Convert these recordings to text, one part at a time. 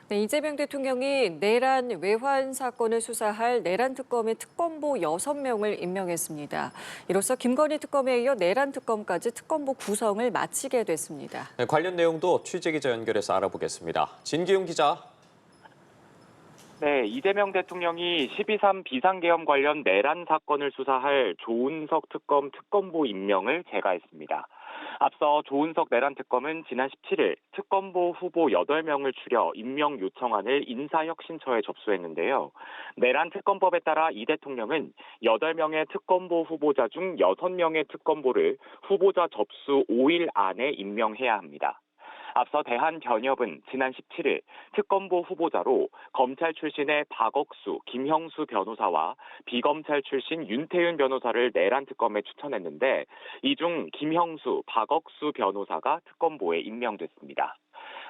네, 이재명 대통령이 내란 외환 사건을 수사할 내란 특검의 특검보 6명을 임명했습니다. 이로써 김건희 특검에 이어 내란 특검까지 특검보 구성을 마치게 됐습니다. 네, 관련 내용도 취재기자 연결해서 알아보겠습니다. 진기용 기자. 네, 이재명 대통령이 12.3 비상계엄 관련 내란 사건을 수사할 조은석 특검 특검보 임명을 제거했습니다. 앞서 조은석 내란 특검은 지난 17일 특검보 후보 8명을 추려 임명 요청안을 인사혁신처에 접수했는데요. 내란 특검법에 따라 이 대통령은 8명의 특검보 후보자 중 6명의 특검보를 후보자 접수 5일 안에 임명해야 합니다. 앞서 대한변협은 지난 17일 특검보 후보자로 검찰 출신의 박억수, 김형수 변호사와 비검찰 출신 윤태윤 변호사를 내란 특검에 추천했는데 이 중 김형수, 박억수 변호사가 특검보에 임명됐습니다.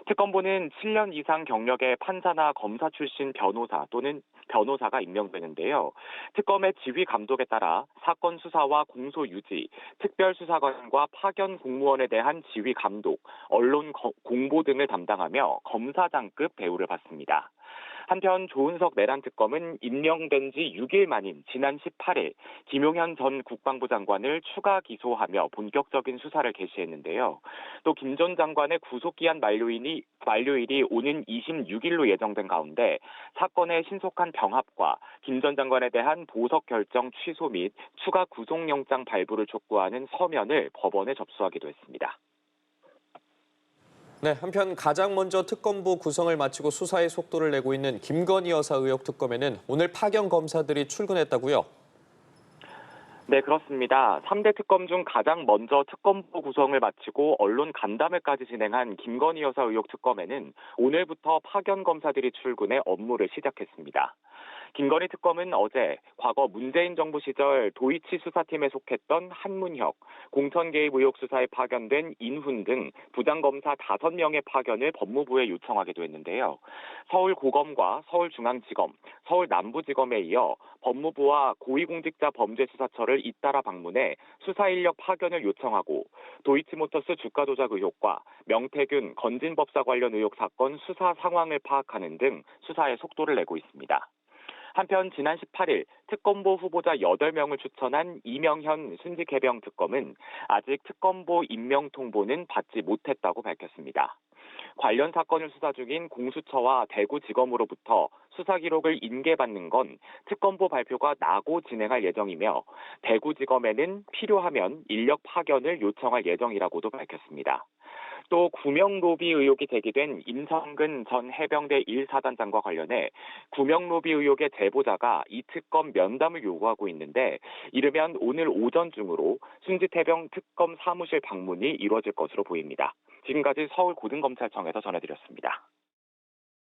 특검보는 7년 이상 경력의 판사나 검사 출신 변호사 또는 변호사가 임명되는데요. 특검의 지휘 감독에 따라 사건 수사와 공소 유지, 특별수사관과 파견 공무원에 대한 지휘 감독, 언론 공보 등을 담당하며 검사장급 대우를 받습니다. 한편 조은석 내란 특검은 임명된 지 6일 만인 지난 18일 김용현 전 국방부 장관을 추가 기소하며 본격적인 수사를 개시했는데요. 또 김 전 장관의 구속기한 만료일이 오는 26일로 예정된 가운데 사건의 신속한 병합과 김 전 장관에 대한 보석 결정 취소 및 추가 구속영장 발부를 촉구하는 서면을 법원에 접수하기도 했습니다. 네, 한편 가장 먼저 특검보 구성을 마치고 수사의 속도를 내고 있는 김건희 여사 의혹 특검에는 오늘 파견 검사들이 출근했다고요? 네, 그렇습니다. 3대 특검 중 가장 먼저 특검보 구성을 마치고 언론 간담회까지 진행한 김건희 여사 의혹 특검에는 오늘부터 파견 검사들이 출근해 업무를 시작했습니다. 김건희 특검은 어제 과거 문재인 정부 시절 도이치 수사팀에 속했던 한문혁, 공천 개입 의혹 수사에 파견된 인훈 등 부장검사 5명의 파견을 법무부에 요청하기도 했는데요. 서울고검과 서울중앙지검, 서울남부지검에 이어 법무부와 고위공직자범죄수사처를 잇따라 방문해 수사 인력 파견을 요청하고 도이치모터스 주가 조작 의혹과 명태균 건진법사 관련 의혹 사건 수사 상황을 파악하는 등 수사에 속도를 내고 있습니다. 한편 지난 18일 특검보 후보자 8명을 추천한 이명현 순직해병 특검은 아직 특검보 임명 통보는 받지 못했다고 밝혔습니다. 관련 사건을 수사 중인 공수처와 대구지검으로부터 수사 기록을 인계받는 건 특검보 발표가 나고 진행할 예정이며 대구지검에는 필요하면 인력 파견을 요청할 예정이라고도 밝혔습니다. 또 구명 로비 의혹이 제기된 임성근 전 해병대 1사단장과 관련해 구명 로비 의혹의 제보자가 이 특검 면담을 요구하고 있는데 이르면 오늘 오전 중으로 순직해병 특검 사무실 방문이 이루어질 것으로 보입니다. 지금까지 서울고등검찰청에서 전해드렸습니다.